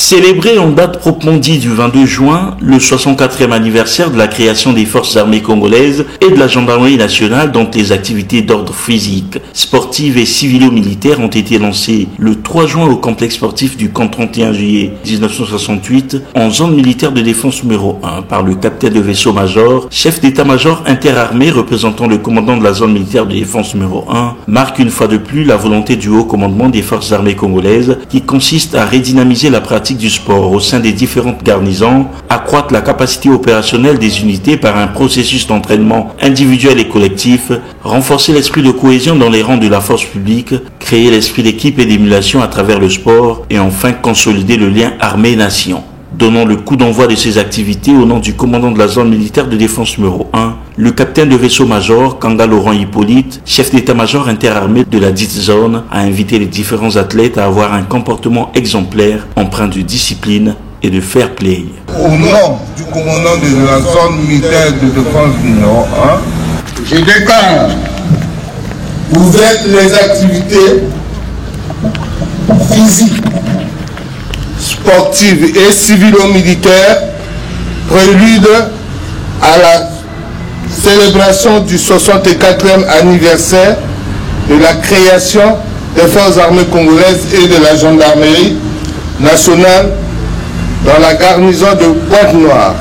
Célébré en date proprement dit du 22 juin, le 64e anniversaire de la création des forces armées congolaises et de la gendarmerie nationale, dont les activités d'ordre physique, sportives et civilo-militaires ont été lancées le 3 juin au complexe sportif du camp 31 juillet 1968 en zone militaire de défense numéro 1 par le capitaine de vaisseau-major, chef d'état-major interarmé représentant le commandant de la zone militaire de défense numéro 1, marque une fois de plus la volonté du haut commandement des forces armées congolaises qui consiste à redynamiser la pratique du sport au sein des différentes garnisons, accroître la capacité opérationnelle des unités par un processus d'entraînement individuel et collectif, renforcer l'esprit de cohésion dans les rangs de la force publique, créer l'esprit d'équipe et d'émulation à travers le sport et enfin consolider le lien armée-nation. Donnant le coup d'envoi de ces activités au nom du commandant de la zone militaire de défense numéro 1, le capitaine de vaisseau-major, Kanga Laurent Hippolyte, chef d'état-major interarmé de la dite zone, a invité les différents athlètes à avoir un comportement exemplaire, empreint de discipline et de fair play. Au nom du commandant de la zone militaire de défense numéro 1, je déclare ouvertes les activités physiques, sportives et civilo-militaires, prélude à la célébration du 64e anniversaire de la création des forces armées congolaises et de la gendarmerie nationale dans la garnison de Pointe-Noire.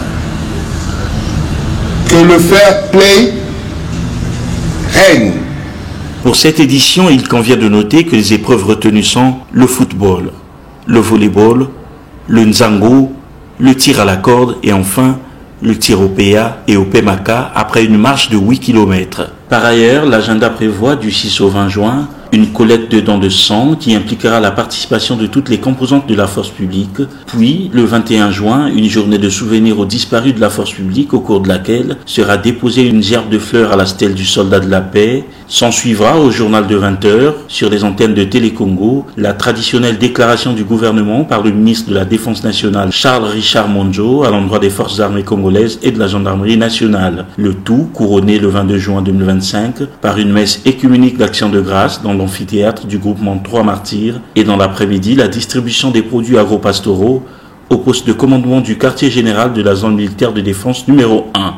Que le fair play règne. Pour cette édition, il convient de noter que les épreuves retenues sont le football, le volleyball, le nzango, le tir à la corde et enfin le tir au PA et au PMACA après une marche de 8 km. Par ailleurs, l'agenda prévoit du 6 au 20 juin une collecte de dons de sang qui impliquera la participation de toutes les composantes de la force publique, puis le 21 juin, une journée de souvenirs aux disparus de la force publique au cours de laquelle sera déposée une gerbe de fleurs à la stèle du soldat de la paix. S'en suivra au journal de 20h, sur les antennes de Télé-Congo, la traditionnelle déclaration du gouvernement par le ministre de la Défense nationale Charles Richard Monjo à l'endroit des forces armées congolaises et de la gendarmerie nationale. Le tout couronné le 22 juin 2025 par une messe écuménique d'action de grâce dans l'amphithéâtre du groupement 3 Martyrs et dans l'après-midi la distribution des produits agro-pastoraux au poste de commandement du quartier général de la zone militaire de défense numéro 1.